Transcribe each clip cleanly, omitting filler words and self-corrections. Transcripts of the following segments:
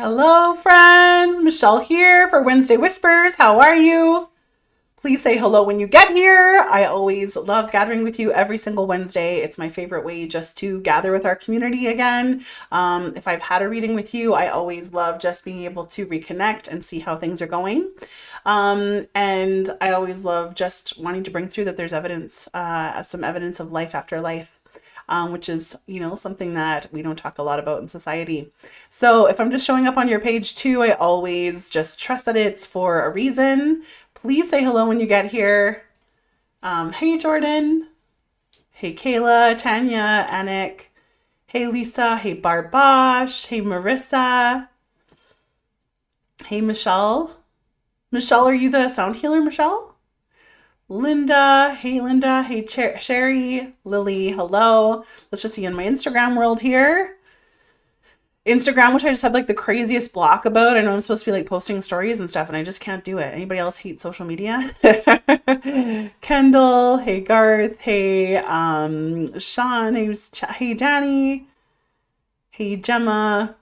Hello, friends. Michelle here for Wednesday Whispers. How are you? Please say hello when you get here. I always love gathering with you every single Wednesday. It's my favorite way just to gather with our community again. If I've had a reading with you, I always love just being able to reconnect and see how things are going. And I always love just wanting to bring through that there's evidence, some evidence of life after life. Which is, something that we don't talk a lot about in society. So if I'm just showing up on your page too, I always just trust that it's for a reason. Please say hello when you get here. Hey, Jordan. Hey, Kayla, Tanya, Anik. Hey, Lisa. Hey, Barbosh. Hey, Marissa. Hey, Michelle. Michelle, are you the sound healer, Michelle? Linda, hey Sherry, Lily, hello. Let's just see in my Instagram world here. Instagram, which I just have like the craziest block about. I know I'm supposed to be like posting stories and stuff and I just can't do it. Anybody else hate social media? Kendall, hey Garth, hey Sean, hey Danny, hey Gemma,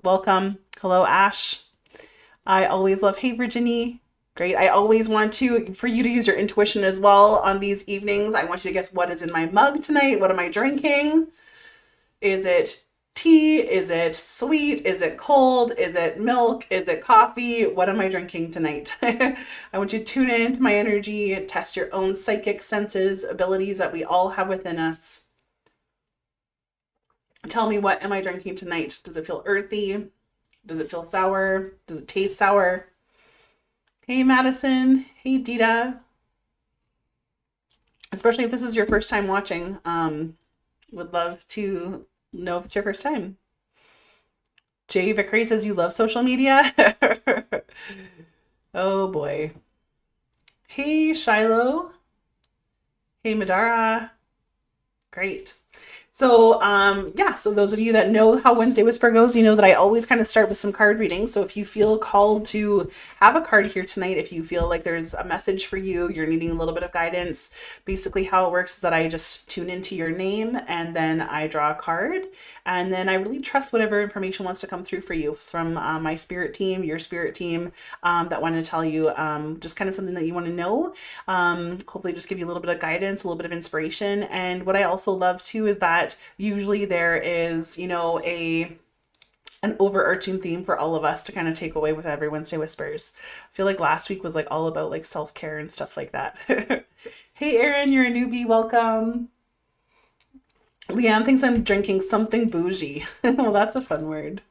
welcome. Hello Ash. I always love hey Virginie. Great. I always want for you to use your intuition as well on these evenings. I want you to guess what is in my mug tonight. What am I drinking? Is it tea? Is it sweet? Is it cold? Is it milk? Is it coffee? What am I drinking tonight? I want you to tune into my energy, test your own psychic senses, abilities that we all have within us. Tell me, what am I drinking tonight? Does it feel earthy? Does it feel sour? Does it taste sour? Hey, Madison. Hey, Dita. Especially if this is your first time watching, would love to know if it's your first time. Jay Vickery says you love social media. Oh, boy. Hey, Shiloh. Hey, Madara. Great. So, so those of you that know how Wednesday Whisper goes, you know that I always kind of start with some card readings. So if you feel called to have a card here tonight, if you feel like there's a message for you, you're needing a little bit of guidance, basically how it works is that I just tune into your name and then I draw a card. And then I really trust whatever information wants to come through for you from my spirit team, your spirit team, that want to tell you just kind of something that you want to know. Hopefully just give you a little bit of guidance, a little bit of inspiration. And what I also love too is that usually there is, an overarching theme for all of us to kind of take away with every Wednesday Whispers. I feel like last week was like all about like self-care and stuff like that. Hey, Erin, you're a newbie. Welcome. Leanne thinks I'm drinking something bougie. Well, that's a fun word.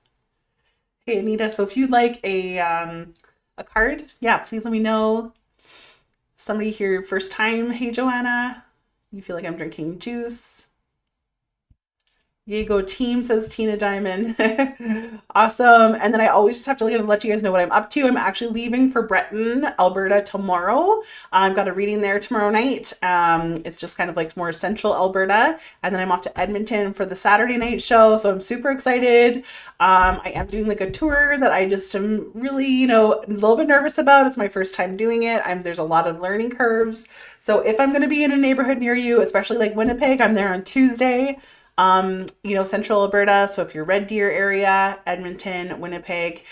Hey, Anita. So if you'd like a card, yeah, please let me know. Somebody here first time. Hey, Joanna. You feel like I'm drinking juice. Yago team, says Tina Diamond. Awesome. And then I always just have to let you guys know what I'm up to. I'm actually leaving for Breton, Alberta tomorrow. I've got a reading there tomorrow night. It's just kind of like more central Alberta. And then I'm off to Edmonton for the Saturday night show. So I'm super excited. I am doing like a tour that I just am really, a little bit nervous about. It's my first time doing it. There's a lot of learning curves. So if I'm going to be in a neighborhood near you, especially like Winnipeg, I'm there on Tuesday. Central Alberta. So if you're Red Deer area, Edmonton, Winnipeg,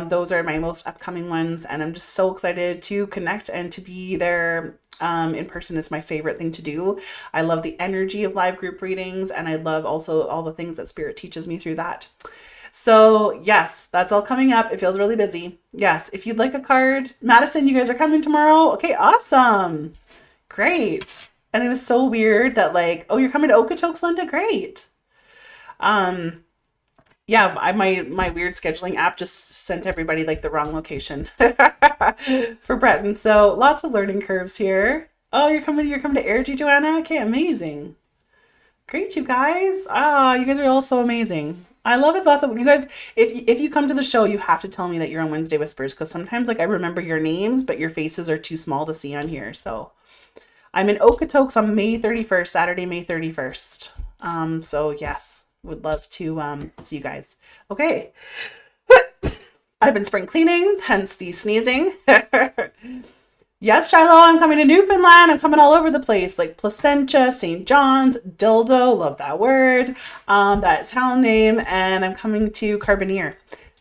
those are my most upcoming ones. And I'm just so excited to connect and to be there in person. It's my favorite thing to do. I love the energy of live group readings. And I love also all the things that Spirit teaches me through that. So yes, that's all coming up. It feels really busy. Yes. If you'd like a card, Madison, you guys are coming tomorrow. Okay. Awesome. Great. And it was so weird that like, oh, you're coming to Okotoks, Linda? Great. My weird scheduling app just sent everybody like the wrong location for Breton. So lots of learning curves here. Oh, you're coming to Airgy, Joanna? Okay, amazing. Great, you guys. You guys are all so amazing. I love it. Lots of you guys. If you come to the show, you have to tell me that you're on Wednesday Whispers, because sometimes like I remember your names, but your faces are too small to see on here. So I'm in Okotoks on May 31st, Saturday, May 31st. So yes, would love to see you guys. Okay. I've been spring cleaning, hence the sneezing. Yes, Shiloh, I'm coming to Newfoundland. I'm coming all over the place, like Placentia, St. John's, Dildo, love that word, that town name, and I'm coming to Carbonear.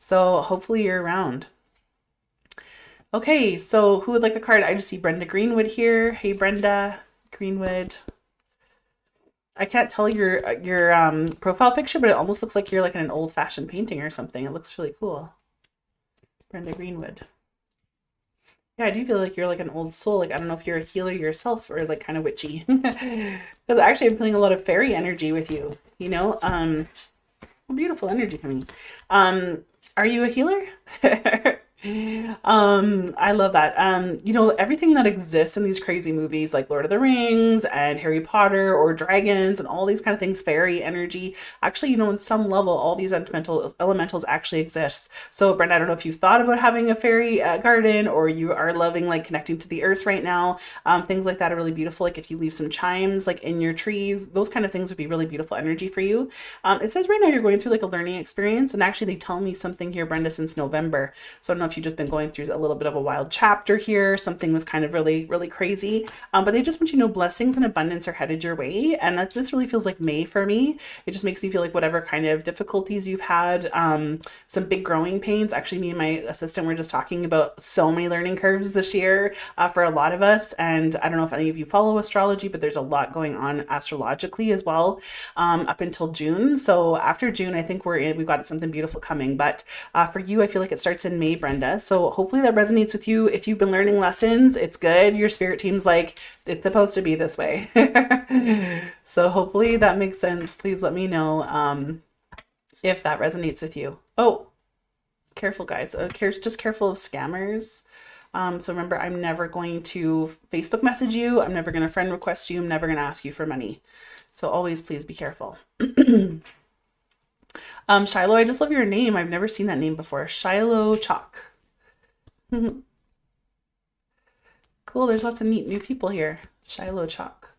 So hopefully you're around. Okay, so who would like a card? I just see Brenda Greenwood here. Hey, Brenda Greenwood. I can't tell your profile picture, but it almost looks like you're like in an old-fashioned painting or something. It looks really cool. Brenda Greenwood. Yeah, I do feel like you're like an old soul. Like, I don't know if you're a healer yourself or like kind of witchy. Because actually I'm feeling a lot of fairy energy with you, you know? Beautiful energy coming. Are you a healer? I love that. You know, everything that exists in these crazy movies like Lord of the Rings and Harry Potter or dragons and all these kind of things, fairy energy, actually, you know, in some level, all these elementals actually exist. So Brenda, I don't know if you've thought about having a fairy garden, or you are loving like connecting to the earth right now. Things like that are really beautiful. Like if you leave some chimes like in your trees, those kind of things would be really beautiful energy for you. It says right now you're going through like a learning experience, and actually they tell me something here, Brenda, since November. So I don't know if you've just been going through a little bit of a wild chapter here. Something was kind of really, really crazy. But they just want you to know blessings and abundance are headed your way. And this really feels like May for me. It just makes me feel like whatever kind of difficulties you've had, some big growing pains. Actually, me and my assistant were just talking about so many learning curves this year for a lot of us. And I don't know if any of you follow astrology, but there's a lot going on astrologically as well up until June. So after June, I think we've got something beautiful coming. But for you, I feel like it starts in May, Brenda. So hopefully that resonates with you. If you've been learning lessons, it's good. Your spirit team's like, it's supposed to be this way. So hopefully that makes sense. Please let me know if that resonates with you. Oh, careful guys. Just careful of scammers. So remember, I'm never going to Facebook message you. I'm never going to friend request you. I'm never going to ask you for money. So always please be careful. Shiloh, I just love your name. I've never seen that name before. Shiloh Chalk. Cool, there's lots of neat new people here. Shiloh Chalk.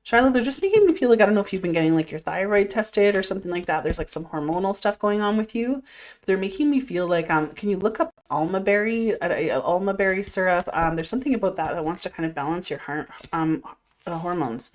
Shiloh, they're just making me feel like, I don't know if you've been getting like your thyroid tested or something like that. There's like some hormonal stuff going on with you. But they're making me feel like, can you look up alma berry syrup? There's something about that wants to kind of balance your hormones.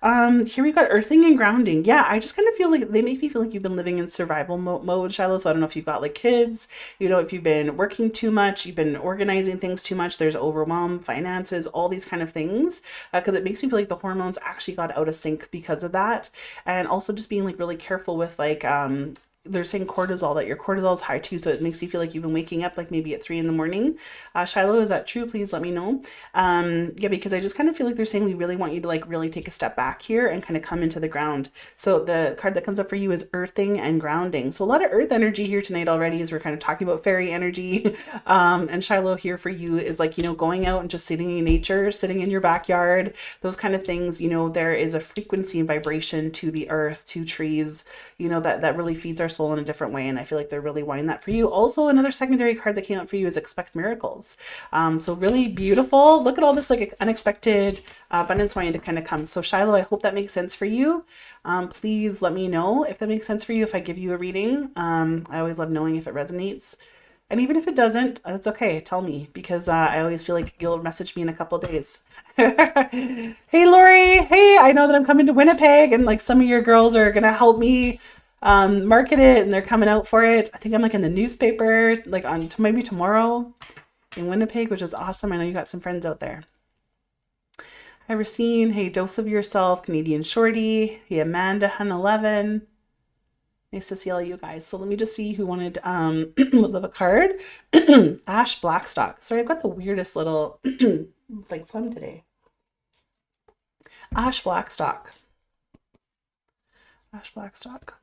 Here we got earthing and grounding. Yeah, I just kind of feel like they make me feel like you've been living in survival mode, Shiloh. So I don't know if you've got like kids, you know, if you've been working too much, you've been organizing things too much, there's overwhelm, finances, all these kind of things, because it makes me feel like the hormones actually got out of sync because of that. And also just being like really careful with like they're saying cortisol, that your cortisol is high too, so it makes you feel like you've been waking up like maybe at 3 a.m. Shiloh, is that true? Please let me know. Yeah, because I just kind of feel like they're saying we really want you to like really take a step back here and kind of come into the ground. So the card that comes up for you is earthing and grounding. So a lot of earth energy here tonight already, as we're kind of talking about fairy energy. And Shiloh, here for you is like, you know, going out and just sitting in nature, sitting in your backyard, those kind of things. You know, there is a frequency and vibration to the earth, to trees, you know, that really feeds our soul in a different way. And I feel like they're really wanting that for you. Also, another secondary card that came up for you is expect miracles. So really beautiful. Look at all this like unexpected abundance wanting to kind of come. So Shiloh, I hope that makes sense for you. Please let me know if that makes sense for you, if I give you a reading. I always love knowing if it resonates. And even if it doesn't, it's okay. Tell me, because I always feel like you'll message me in a couple of days. Hey, Lori. Hey, I know that I'm coming to Winnipeg, and like some of your girls are going to help me market it, and they're coming out for it. I think I'm like in the newspaper, like on maybe tomorrow in Winnipeg, which is awesome. I know you got some friends out there. Hi, Racine. Hey, Dose of Yourself, Canadian Shorty. Hey, Amanda, Hun 11. Nice to see all you guys. So let me just see who wanted would love a card. Ash Blackstock. Sorry, I've got the weirdest little like phlegm today. Ash Blackstock. Ash Blackstock.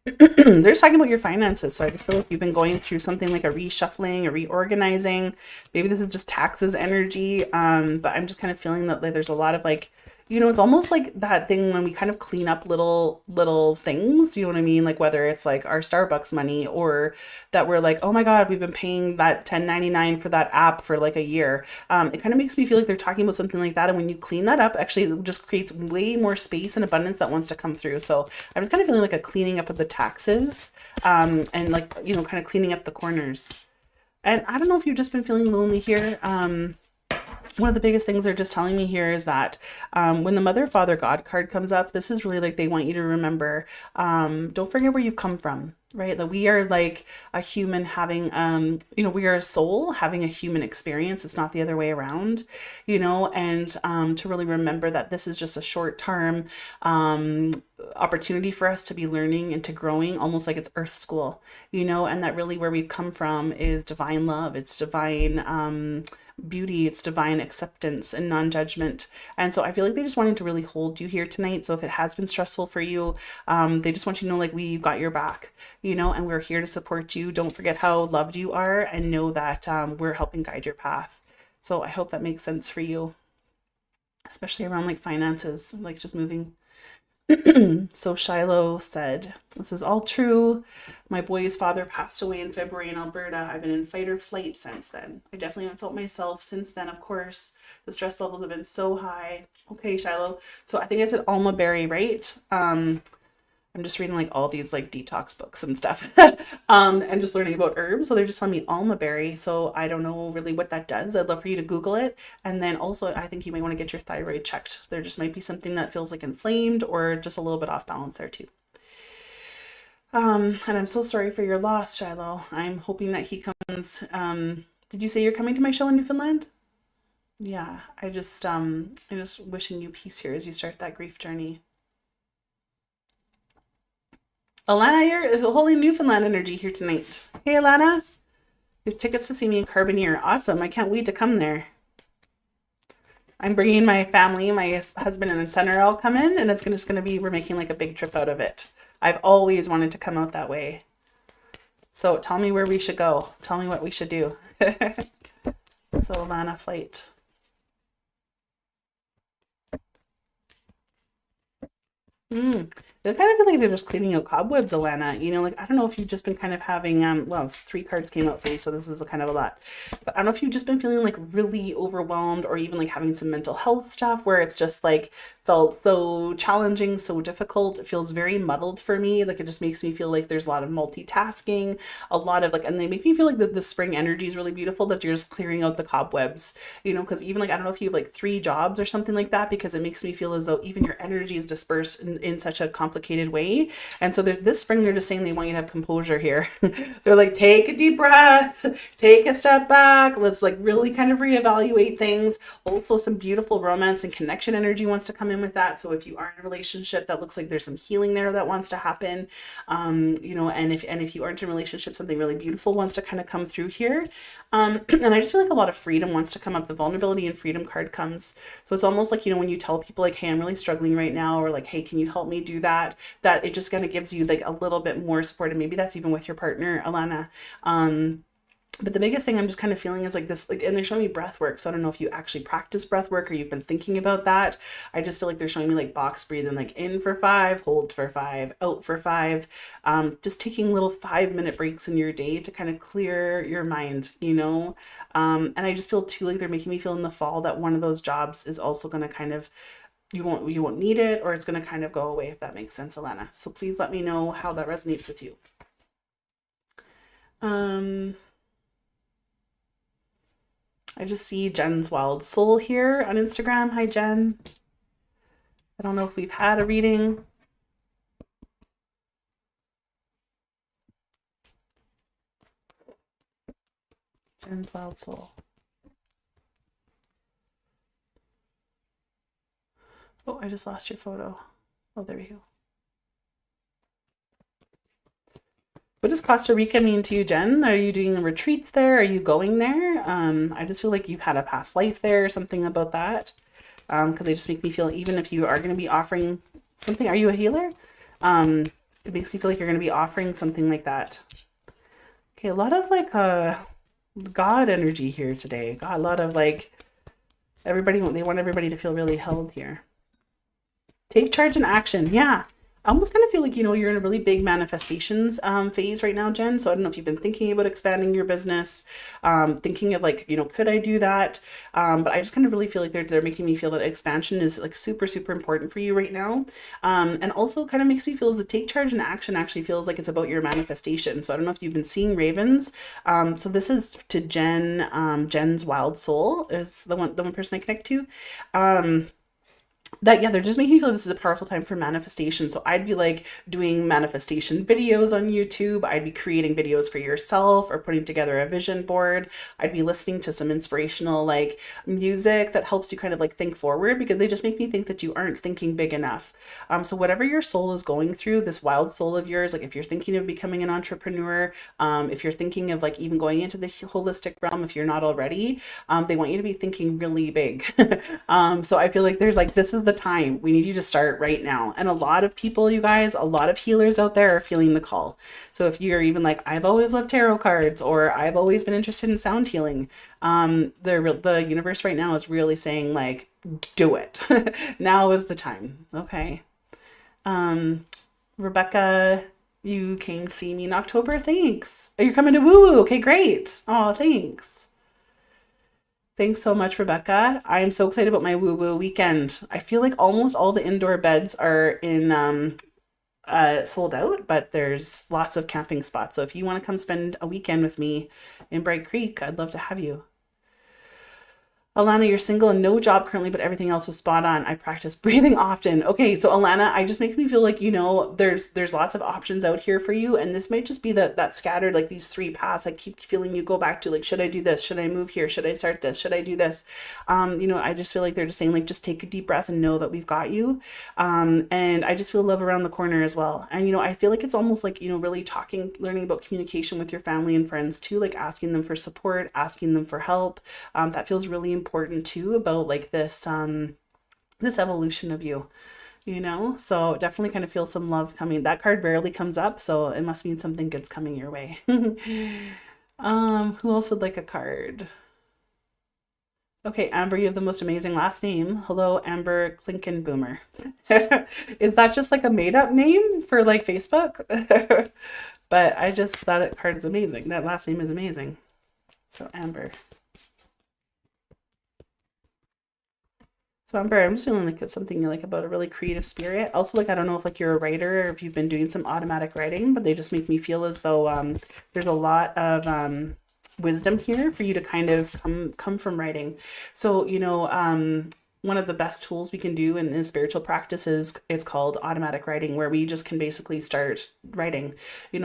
They're just talking about your finances. So I just feel like you've been going through something like a reshuffling, a reorganizing. Maybe this is just taxes energy. But I'm just kind of feeling that like, there's a lot of like, you know, it's almost like that thing when we kind of clean up little things, you know what I mean? Like whether it's like our Starbucks money, or that we're like, oh my God, we've been paying that $10.99 for that app for like a year. It kind of makes me feel like they're talking about something like that. And when you clean that up, actually it just creates way more space and abundance that wants to come through. So I'm just kind of feeling like a cleaning up of the taxes, and like, you know, kind of cleaning up the corners. And I don't know if you've just been feeling lonely here. one of the biggest things they're just telling me here is that when the Mother, Father, God card comes up, this is really like they want you to remember, don't forget where you've come from, right? That we are like a human having, we are a soul having a human experience. It's not the other way around, and to really remember that this is just a short term opportunity for us to be learning and to growing, almost like it's Earth school, and that really where we've come from is divine love. It's divine beauty, it's divine acceptance and non-judgment. And so I feel like they just wanted to really hold you here tonight. So if it has been stressful for you, they just want you to know, like, we've got your back, and we're here to support you. Don't forget how loved you are, and know that we're helping guide your path. So I hope that makes sense for you, especially around like finances, like just moving. So Shiloh said, this is all true. My boy's father passed away in February in Alberta. I've been in fight or flight since then. I definitely haven't felt myself since then. Of course, the stress levels have been so high. Okay, Shiloh. So I think I said alma berry, right? I'm just reading like all these like detox books and stuff and just learning about herbs. So they're just telling me alma berry. So I don't know really what that does. I'd love for you to Google it. And then also I think you might want to get your thyroid checked. There just might be something that feels like inflamed or just a little bit off balance there too. And I'm so sorry for your loss, Shiloh. I'm hoping that he comes. Did you say you're coming to my show in Newfoundland? Yeah, I'm just wishing you peace here as you start that grief journey. Alana, you're holding Newfoundland energy here tonight. Hey, Alana. You have tickets to see me in Carbonear. Awesome. I can't wait to come there. I'm bringing my family, my husband and son are all coming, and it's just going to be, we're making like a big trip out of it. I've always wanted to come out that way. So tell me where we should go. Tell me what we should do. So Alana, flight. It kind of feel like they're just cleaning out cobwebs, Alana. Like, I don't know if you've just been kind of having, well, 3 cards came out for you, so this is a kind of a lot. But I don't know if you've just been feeling like really overwhelmed, or even like having some mental health stuff where it's just like felt so challenging, so difficult. It feels very muddled for me. Like, it just makes me feel like there's a lot of multitasking, a lot of like, and they make me feel like the spring energy is really beautiful, that you're just clearing out the cobwebs, because even like, I don't know if you have like 3 jobs or something like that, because it makes me feel as though even your energy is dispersed in such a complicated way. And so this spring, they're just saying they want you to have composure here. They're like, take a deep breath, take a step back. Let's like really kind of reevaluate things. Also, some beautiful romance and connection energy wants to come in with that. So if you are in a relationship, that looks like there's some healing there that wants to happen. And if you aren't in a relationship, something really beautiful wants to kind of come through here. And I just feel like a lot of freedom wants to come up. The vulnerability and freedom card comes. So it's almost like, when you tell people like, hey, I'm really struggling right now, or like, hey, can you help me do that it just kind of gives you like a little bit more support. And maybe that's even with your partner, Alana. But the biggest thing I'm just kind of feeling is like this, like, and they're showing me breath work. So I don't know if you actually practice breath work or you've been thinking about that. I just feel like they're showing me like box breathing, like in for 5, hold for 5, out for 5. Just taking little 5-minute breaks in your day to kind of clear your mind, and I just feel too like they're making me feel in the fall that one of those jobs is also going to kind of, you won't need it, or it's going to kind of go away, if that makes sense, Alana. So please let me know how that resonates with you. I just see Jen's Wild Soul here on Instagram. Hi, Jen. I don't know if we've had a reading. Jen's Wild Soul. Oh, I just lost your photo. Oh, there we go. What does Costa Rica mean to you, Jen? Are you doing retreats there? Are you going there? I just feel like you've had a past life there, or something about that. Because they just make me feel, even if you are going to be offering something, are you a healer? It makes me feel like you're going to be offering something like that. Okay, a lot of like God energy here today. God, a lot of like they want everybody to feel really held here. Take charge and action. Yeah. I almost kind of feel like, you're in a really big manifestations phase right now, Jen. So I don't know if you've been thinking about expanding your business, thinking of like, could I do that? But I just kind of really feel like they're making me feel that expansion is like super, super important for you right now. And also kind of makes me feel as a take charge and action actually feels like it's about your manifestation. So I don't know if you've been seeing ravens. So this is to Jen, Jen's Wild Soul is the one person I connect to. That, yeah, they're just making me feel like this is a powerful time for manifestation. So I'd be like doing manifestation videos on YouTube. I'd be creating videos for yourself or putting together a vision board. I'd be listening to some inspirational like music that helps you kind of like think forward, because they just make me think that you aren't thinking big enough. So whatever your soul is going through, this wild soul of yours, like if you're thinking of becoming an entrepreneur, if you're thinking of like even going into the holistic realm, if you're not already, they want you to be thinking really big. So I feel like there's like, this is the time we need you to start right now. And a lot of people, you guys, a lot of healers out there are feeling the call. So if you're even like, I've always loved tarot cards, or I've always been interested in sound healing, the universe right now is really saying like, do it. Now is the time. Okay. Rebecca, you came to see me in October. Thanks. Are you coming to Woo Woo? Okay, great. Oh, thanks. Thanks so much, Rebecca. I am so excited about my woo woo weekend. I feel like almost all the indoor beds are in sold out, but there's lots of camping spots. So if you want to come spend a weekend with me in Bright Creek, I'd love to have you. Alana, you're single and no job currently, but everything else was spot on. I practice breathing often. Okay, so Alana, I just makes me feel like, there's lots of options out here for you. And this might just be that scattered, like these three paths. I keep feeling you go back to like, should I do this? Should I move here? Should I start this? Should I do this? I just feel like they're just saying like, just take a deep breath and know that we've got you. And I just feel love around the corner as well. And, I feel like it's almost like, really learning about communication with your family and friends too, like asking them for support, asking them for help. That feels really important too, about like this evolution of you, so definitely kind of feel some love coming. That card rarely comes up, so it must mean something good's coming your way. Who else would like a card? Okay, Amber, you have the most amazing last name. Hello, Amber Klinkenboomer. Is that just like a made up name for like Facebook? But I just, that card is amazing. That last name is amazing. So Amber. So Amber, I'm just feeling like it's something you like about a really creative spirit. Also, like, I don't know if like you're a writer or if you've been doing some automatic writing, but they just make me feel as though there's a lot of wisdom here for you to kind of come from writing. So, one of the best tools we can do in spiritual practice is it's called automatic writing, where we just can basically start writing.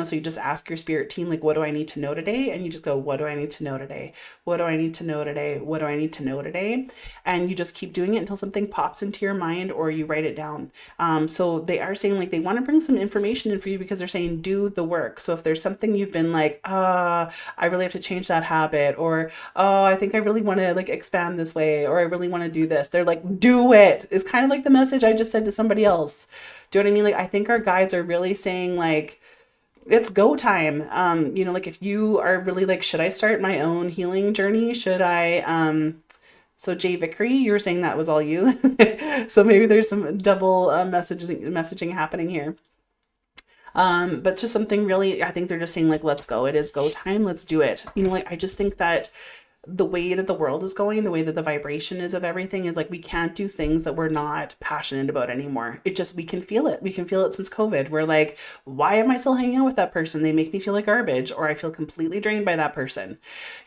So you just ask your spirit team, like, what do I need to know today? And you just go, what do I need to know today? What do I need to know today? What do I need to know today? And you just keep doing it until something pops into your mind or you write it down. So they are saying like they want to bring some information in for you, because they're saying do the work. So if there's something you've been like, I really have to change that habit, or I think I really want to like expand this way, or I really want to do this, they're like, do it. Is kind of like the message I just said to somebody else. Do you know what I mean? Like, I think our guides are really saying like, it's go time. Like if you are really like, should I start my own healing journey? Should I, so Jay Vickery, you were saying that was all you. So maybe there's some double messaging happening here. But it's just something really, I think they're just saying like, let's go. It is go time. Let's do it. Like, I just think that the way that the world is going, the way that the vibration is of everything is like, we can't do things that we're not passionate about anymore. We can feel it. We can feel it since COVID. We're like, why am I still hanging out with that person? They make me feel like garbage, or I feel completely drained by that person,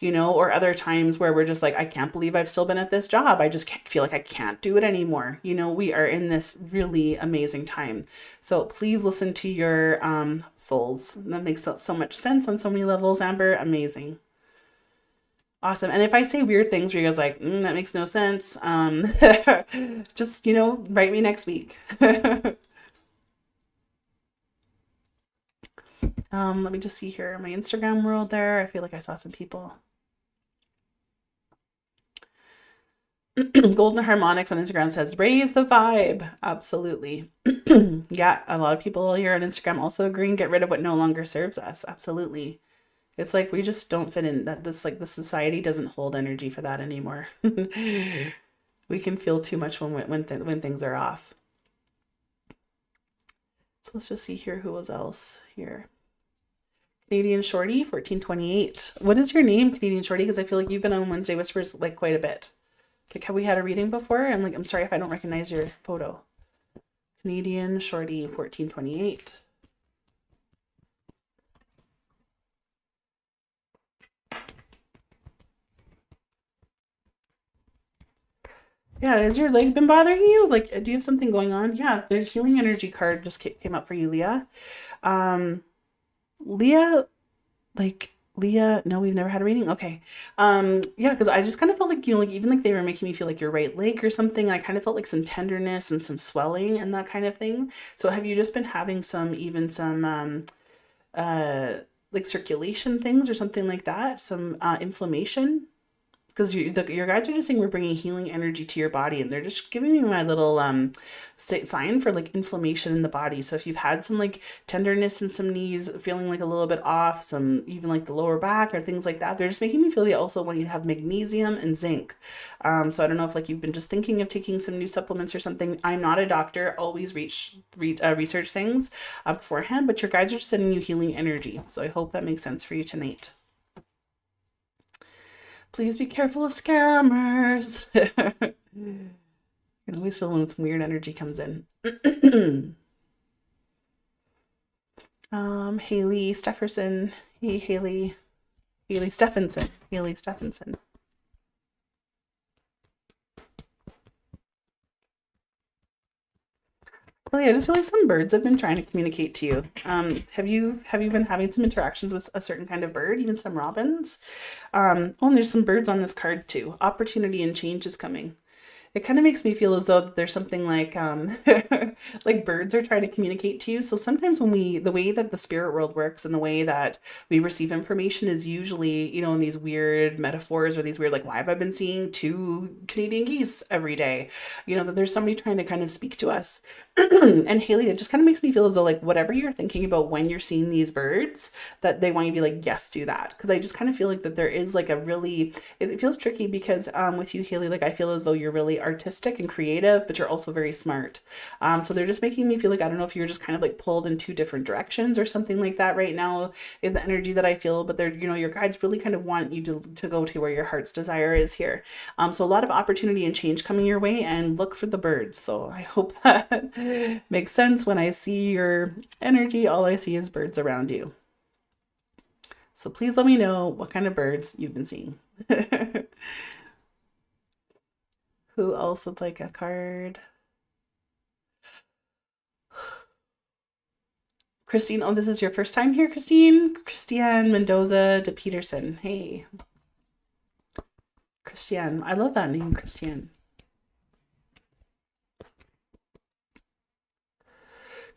or other times where we're just like, I can't believe I've still been at this job. I just feel like I can't do it anymore. We are in this really amazing time. So please listen to your souls. That makes so much sense on so many levels, Amber. Amazing. Awesome. And if I say weird things where you guys like, that makes no sense, just, write me next week. Let me just see here. My Instagram world there. I feel like I saw some people. Golden Harmonics on Instagram says, raise the vibe. Absolutely. Yeah, a lot of people here on Instagram also agreeing, get rid of what no longer serves us. Absolutely. It's like we just don't fit in. That this, like, the society doesn't hold energy for that anymore. We can feel too much when things are off. So let's just see here who was else here. Canadian Shorty, 1428. What is your name, Canadian Shorty? Because I feel like you've been on Wednesday Whispers like quite a bit. Like, have we had a reading before? I'm sorry if I don't recognize your photo. Canadian Shorty, 1428. Yeah, has your leg been bothering you? Like, do you have something going on? Yeah, the healing energy card just came up for you, Leah. Um, Leah, Leah, no, we've never had a reading. Okay. Yeah, because I just kind of felt like, like even like they were making me feel like your right leg or something. And I kind of felt like some tenderness and some swelling and that kind of thing. So have you just been having some uh like circulation things or something like that? Some inflammation? Because your guides are just saying we're bringing healing energy to your body, and they're just giving me my little sign for like inflammation in the body. So if you've had some like tenderness in some knees, feeling like a little bit off, some even like the lower back or things like that, they're just making me feel they also want you to have magnesium and zinc. So I don't know if like you've been just thinking of taking some new supplements or something. I'm not a doctor. Always research things beforehand, but your guides are just sending you healing energy. So I hope that makes sense for you tonight. Please be careful of scammers. You can always feel when some weird energy comes in. Haley Stefferson. Hey, Haley. Haley Stephenson. Haley Stephenson. Well, yeah, I just feel like some birds have been trying to communicate to you. Have you been having some interactions with a certain kind of bird, even some robins? And there's some birds on this card too. Opportunity and change is coming. It kind of makes me feel as though that there's something like like birds are trying to communicate to you. So sometimes the way that the spirit world works and the way that we receive information is usually, in these weird metaphors or these weird, like, why have I been seeing 2 Canadian geese every day? That there's somebody trying to kind of speak to us. And Haley, it just kind of makes me feel as though like whatever you're thinking about when you're seeing these birds, that they want you to be like, yes, do that. Because I just kind of feel like that there is like it feels tricky because with you, Haley, like I feel as though you're really artistic and creative, but you're also very smart. So they're just making me feel like, I don't know if you're just kind of like pulled in 2 different directions or something like that right now is the energy that I feel, but they're, your guides really kind of want you to go to where your heart's desire is here. So a lot of opportunity and change coming your way, and look for the birds. So I hope that makes sense. When I see your energy, all I see is birds around you. So please let me know what kind of birds you've been seeing. Who else would like a card? Christine, oh, this is your first time here, Christine? Christiane Mendoza de Peterson. Hey. Christiane. I love that name, Christiane.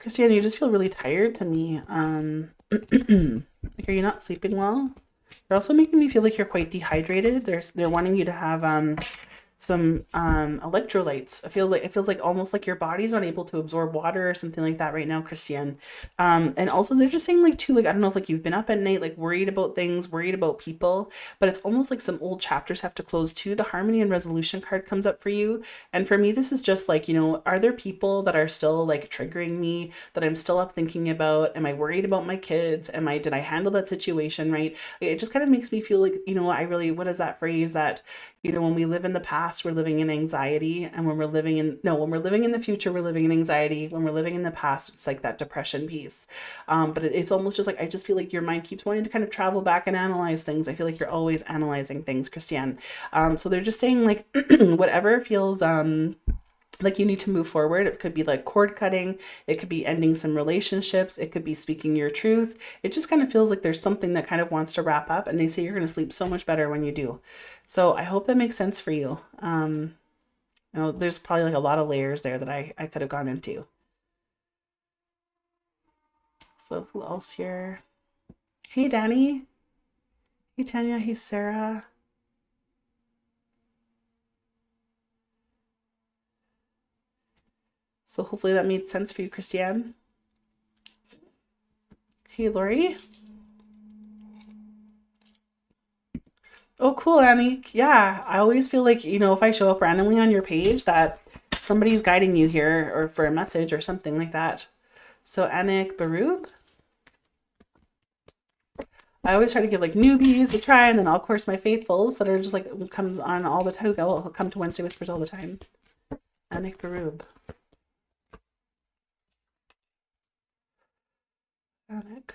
Christiane, you just feel really tired to me. Like, are you not sleeping well? They're also making me feel like you're quite dehydrated. They're wanting you to have some electrolytes. It feels like almost like your body's not able to absorb water or something like that right now, Christiane. And also they're just saying like too, like I don't know if like you've been up at night like worried about things, worried about people, but it's almost like some old chapters have to close too. The harmony and resolution card comes up for you. And for me, this is just like, are there people that are still like triggering me that I'm still up thinking about? Am I worried about my kids? Did I handle that situation right? It just kind of makes me feel like, what is that phrase that, when we live in the past, we're living in anxiety. And when we're living in the future, we're living in anxiety. When we're living in the past, it's like that depression piece. But it's almost just like, I just feel like your mind keeps wanting to kind of travel back and analyze things. I feel like you're always analyzing things, Christiane. So they're just saying like, whatever feels, like you need to move forward. It could be like cord cutting. It could be ending some relationships. It could be speaking your truth. It just kind of feels like there's something that kind of wants to wrap up, and they say you're going to sleep so much better when you do. So I hope that makes sense for you. There's probably like a lot of layers there that I could have gone into. So who else here? Hey, Danny. Hey, Tanya. Hey, Sarah. So hopefully that made sense for you, Christiane. Hey, Lori. Oh, cool, Annie. Yeah, I always feel like, if I show up randomly on your page that somebody's guiding you here or for a message or something like that. So Anik Barub. I always try to give like newbies a try, and then of course my faithfuls that are just like comes on all the time. Will come to Wednesday Whispers all the time. Anik Barub. Anik.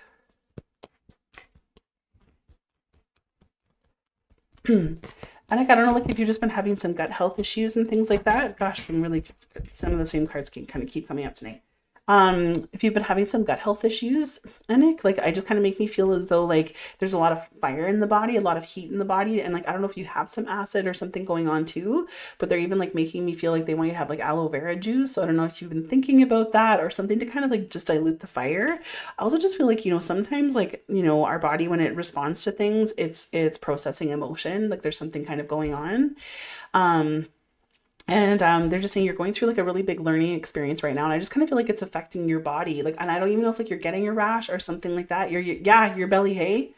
Anik, I don't know, like if you've just been having some gut health issues and things like that. Gosh, some of the same cards can kind of keep coming up tonight. If you've been having some gut health issues, Anik, like I just kind of make me feel as though like there's a lot of fire in the body, a lot of heat in the body, and like I don't know if you have some acid or something going on too, but they're even like making me feel like they want you to have like aloe vera juice. So I don't know if you've been thinking about that or something to kind of like just dilute the fire. I also just feel like, you know, sometimes like, you know, our body when it responds to things, it's processing emotion, like there's something kind of going on. And they're just saying you're going through like a really big learning experience right now, and I just kind of feel like it's affecting your body. Like, and I don't even know if like you're getting a rash or something like that. Your belly, hey.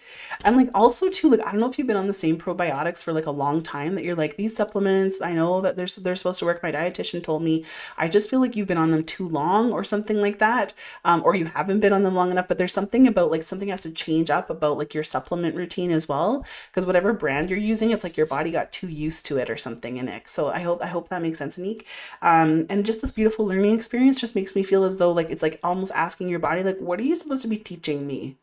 And like also too, like I don't know if you've been on the same probiotics for like a long time that you're like these supplements. I know that they're supposed to work. My dietitian told me. I just feel like you've been on them too long or something like that, or you haven't been on them long enough. But there's something about like something has to change up about like your supplement routine as well, because whatever brand you're using, it's like your body got too used to it or something in it. So I hope that makes sense, Anik. And just this beautiful learning experience just makes me feel as though like it's like almost asking your body like, what are you supposed to be teaching me?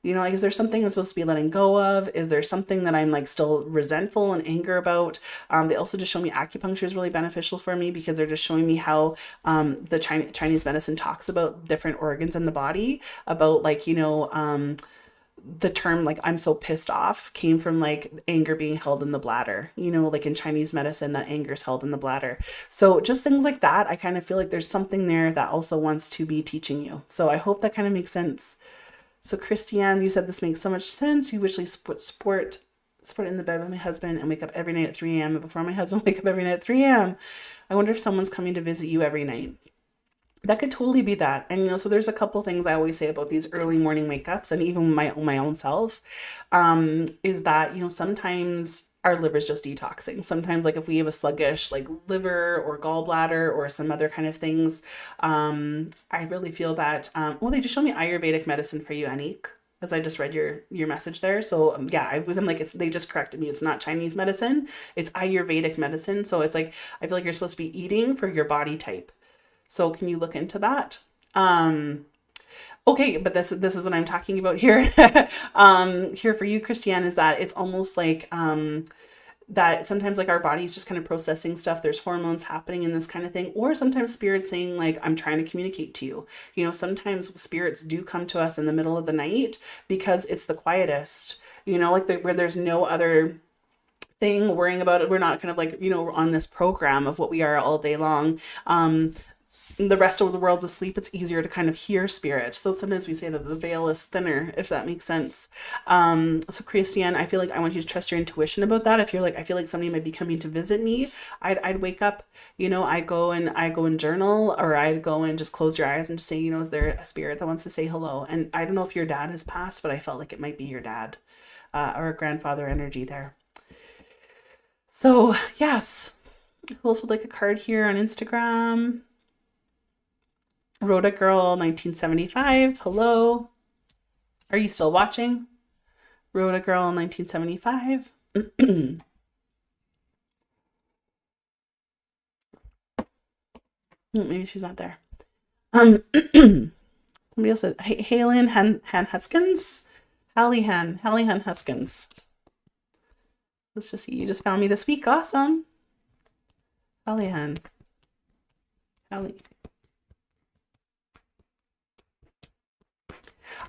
You know, like, is there something I'm supposed to be letting go of? Is there something that I'm like still resentful and anger about? They also just show me acupuncture is really beneficial for me because they're just showing me how the Chinese medicine talks about different organs in the body, about like, you know, the term like I'm so pissed off came from like anger being held in the bladder, you know, like in Chinese medicine that anger is held in the bladder. So just things like that, I kind of feel like there's something there that also wants to be teaching you. So I hope that kind of makes sense. So Christiane, you said this makes so much sense. You usually sport in the bed with my husband and wake up every night at 3 a.m. And before my husband wake up every night at 3 a.m. I wonder if someone's coming to visit you every night. That could totally be that. And, you know, so there's a couple things I always say about these early morning wake ups and even my own self, is that, you know, sometimes our liver's just detoxing. Sometimes like if we have a sluggish like liver or gallbladder or some other kind of things, I really feel that, well, they just show me Ayurvedic medicine for you, Anik, as I just read your message there. So yeah, I'm like, they just corrected me. It's not Chinese medicine. It's Ayurvedic medicine. So it's like, I feel like you're supposed to be eating for your body type. So can you look into that? Okay, but this is what I'm talking about here. Here for you, Christiane, is that it's almost like that sometimes like our body's just kind of processing stuff. There's hormones happening in this kind of thing, or sometimes spirits saying like, I'm trying to communicate to you. You know, sometimes spirits do come to us in the middle of the night because it's the quietest. You know, like where there's no other thing worrying about it. We're not kind of like, you know, on this program of what we are all day long. The rest of the world's asleep, it's easier to kind of hear spirit. So sometimes we say that the veil is thinner, if that makes sense. So Christiane, I feel like I want you to trust your intuition about that. If you're like, I feel like somebody might be coming to visit me, I'd wake up, you know, I go and journal, or I'd go and just close your eyes and just say, you know, is there a spirit that wants to say hello? And I don't know if your dad has passed, but I felt like it might be your dad, or a grandfather energy there. So yes, who else would like a card here on Instagram? Rhoda Girl 1975. Hello. Are you still watching? Rhoda Girl 1975. Maybe she's not there. Somebody else said Halen Han Huskins. Hallie Han Huskins. Let's just see. You just found me this week. Awesome. Hallie Han. Hallie.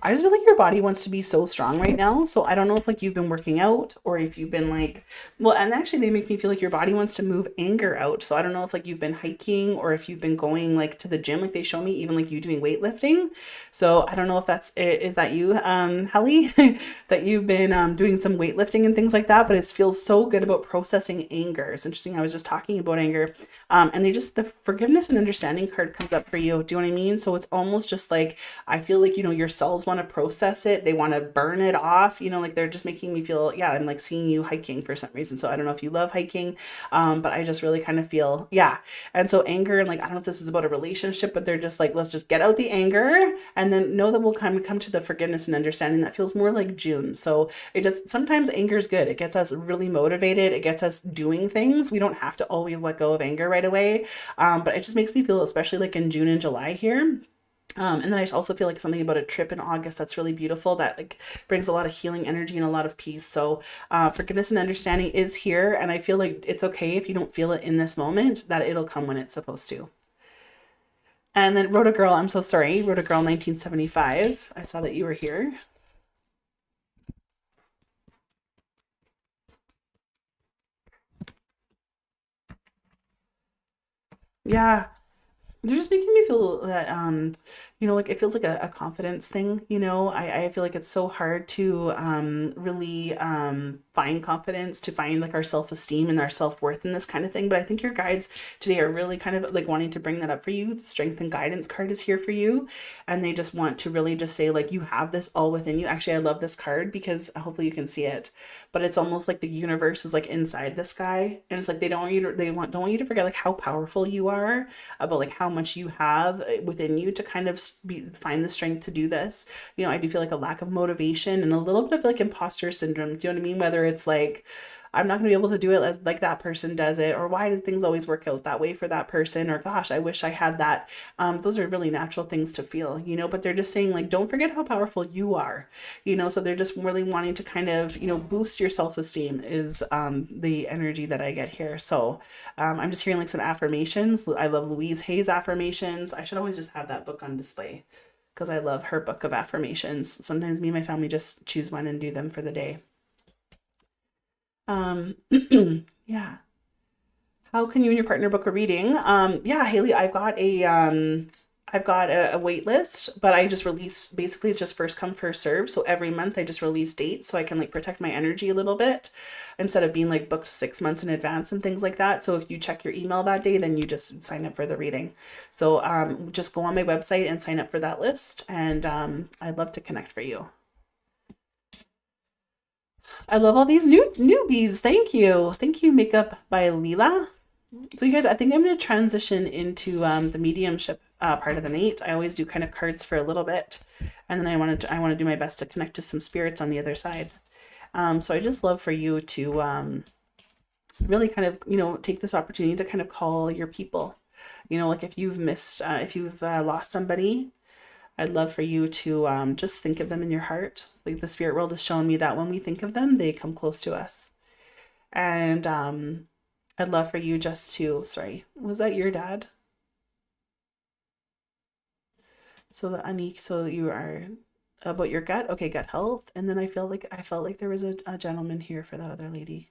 I just feel like your body wants to be so strong right now. So I don't know if like you've been working out or if you've been like, well, and actually they make me feel like your body wants to move anger out. So I don't know if like you've been hiking or if you've been going like to the gym, like they show me even like you doing weightlifting. So I don't know if is that you, Hallie, that you've been doing some weightlifting and things like that, but it feels so good about processing anger. It's interesting. I was just talking about anger, and the forgiveness and understanding card comes up for you. Do you know what I mean? So it's almost just like, I feel like, you know, your cells want want to process it. They want to burn it off. You know, like they're just making me feel, yeah, I'm like seeing you hiking for some reason. So I don't know if you love hiking, but I just really kind of feel, yeah. And so anger, and like, I don't know if this is about a relationship, but they're just like, let's just get out the anger and then know that we'll come to the forgiveness and understanding. That feels more like June. So it just, sometimes anger is good. It gets us really motivated. It gets us doing things. We don't have to always let go of anger right away. But it just makes me feel, especially like in June and July here. And then I also feel like something about a trip in August that's really beautiful, that like brings a lot of healing energy and a lot of peace. So forgiveness and understanding is here. And I feel like it's okay if you don't feel it in this moment, that it'll come when it's supposed to. And then Rhoda Girl, I'm so sorry. Rhoda Girl 1975. I saw that you were here. Yeah, they're just making me feel that you know, like it feels like a confidence thing. You know, I feel like it's so hard to really find confidence, to find like our self-esteem and our self-worth in this kind of thing. But I think your guides today are really kind of like wanting to bring that up for you. The strength and guidance card is here for you, and they just want to really just say like, you have this all within you. Actually, I love this card because hopefully you can see it, but it's almost like the universe is like inside this guy, and it's like they don't want you to, don't want you to forget like how powerful you are, about like how much you have within you to kind of find the strength to do this. You know, I do feel like a lack of motivation and a little bit of like imposter syndrome. Do you know what I mean? Whether it's like, I'm not going to be able to do it as like that person does it, or why did things always work out that way for that person, or gosh, I wish I had that. Those are really natural things to feel, you know, but they're just saying like, don't forget how powerful you are, you know. So they're just really wanting to kind of, you know, boost your self-esteem is the energy that I get here. So I'm just hearing like some affirmations. I love Louise Hay's affirmations. I should always just have that book on display because I love her book of affirmations. Sometimes me and my family just choose one and do them for the day. Um, yeah. How can you and your partner book a reading? Yeah, Haley, I've got a wait list, but I just release, basically it's just first come first serve. So every month I just release dates so I can like protect my energy a little bit instead of being like booked 6 months in advance and things like that. So if you check your email that day, then you just sign up for the reading. So just go on my website and sign up for that list, and I'd love to connect for you. I love all these new newbies. Thank you. Thank you, Makeup by Leela. So you guys, I think I'm going to transition into the mediumship part of the night. I always do kind of cards for a little bit, and then I want to do my best to connect to some spirits on the other side. So I just love for you to really kind of, you know, take this opportunity to kind of call your people. You know, like if you've if you've lost somebody, I'd love for you to just think of them in your heart. Like the spirit world has shown me that when we think of them, they come close to us. And I'd love for you just to, sorry, was that your dad? So the Anik, so you are about your gut. Okay, gut health. And then I felt like there was a gentleman here for that other lady.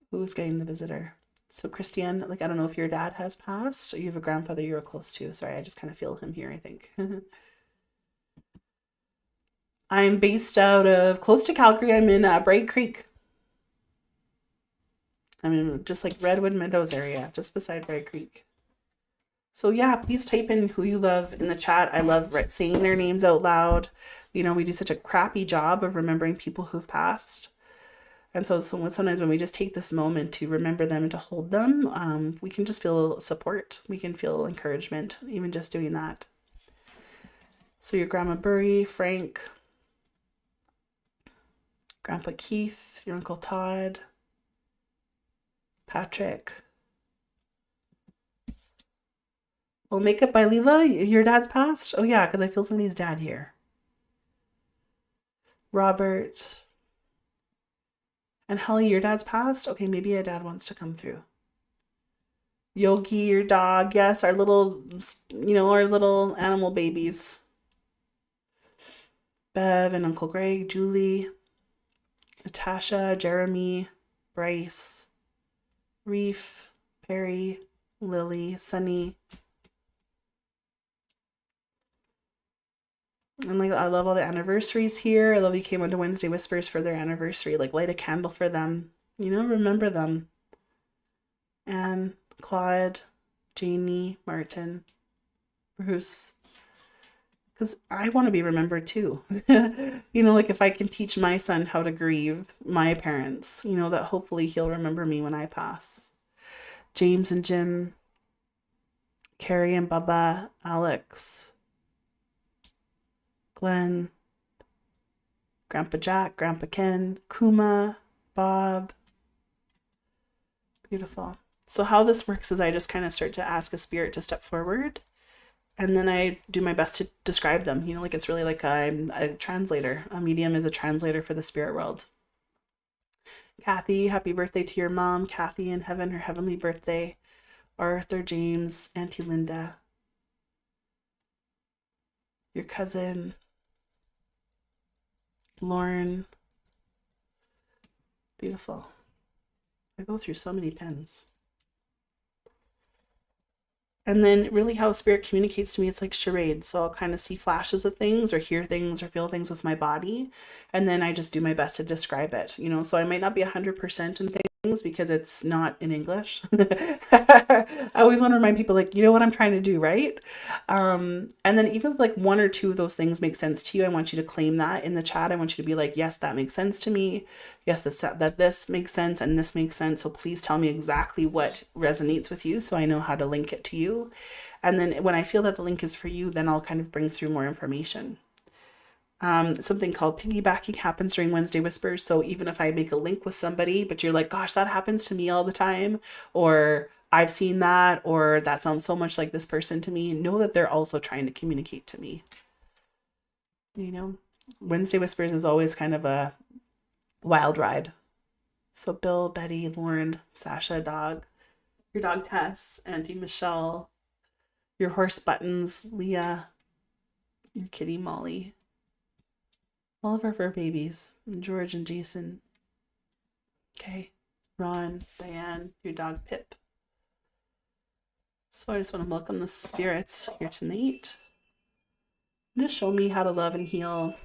Who was getting the visitor? So Christiane, like I don't know if your dad has passed, or you have a grandfather you were close to. Sorry, I just kind of feel him here, I think. I'm based out of close to Calgary. I'm in Bright Creek. I'm in just like Redwood Meadows area, just beside Bright Creek. So yeah, please type in who you love in the chat. I love saying their names out loud. You know, we do such a crappy job of remembering people who've passed. And so sometimes when we just take this moment to remember them and to hold them, we can just feel support. We can feel encouragement, even just doing that. So your Grandma Burry, Frank, Grandpa Keith, your Uncle Todd, Patrick. Well, Makeup by Leela, your dad's passed? Oh yeah, because I feel somebody's dad here. Robert. And Holly, your dad's passed? Okay, maybe a dad wants to come through. Yogi, your dog. Yes, our little, you know, our little animal babies. Bev and Uncle Greg, Julie, Natasha, Jeremy, Bryce, Reef, Perry, Lily, Sunny. And like I love all the anniversaries here. I love you came onto Wednesday Whispers for their anniversary. Like light a candle for them. You know, remember them. Anne, Claude, Jamie, Martin, Bruce, because I want to be remembered too. Like if I can teach my son how to grieve my parents, that hopefully he'll remember me when I pass. James and Jim, Carrie and Bubba, Alex, Glenn, Grandpa Jack, Grandpa Ken, Kuma, Bob. Beautiful. So how this works is I just kind of start to ask a spirit to step forward, and then I do my best to describe them. Like it's really like I'm a translator. A medium is a translator for the spirit world. Kathy, happy birthday to your mom. Kathy in heaven, her heavenly birthday. Arthur, James, Auntie Linda, your cousin, Lauren. Beautiful. I go through so many pens. And then really how spirit communicates to me, it's like charades. So I'll kind of see flashes of things or hear things or feel things with my body. And then I just do my best to describe it, so I might not be 100% in things because it's not in English. I always want to remind people, like, you know what I'm trying to do, right? And then even if like one or two of those things make sense to you, I want you to claim that in the chat. I want you to be like, yes, that makes sense to me. Yes, this makes sense and this makes sense. So please tell me exactly what resonates with you so I know how to link it to you. And then when I feel that the link is for you, then I'll kind of bring through more information. Something called piggybacking happens during Wednesday Whispers. So even if I make a link with somebody, but you're like, gosh, that happens to me all the time, or I've seen that, or that sounds so much like this person to me, know that they're also trying to communicate to me. Wednesday Whispers is always kind of a wild ride. So Bill, Betty, Lauren, Sasha, dog, your dog Tess, Auntie Michelle, your horse Buttons, Leah, your kitty Molly, all of our fur babies, George and Jason. Okay, Ron, Diane, your dog Pip. So I just want to welcome the spirits here tonight. Just show me how to love and heal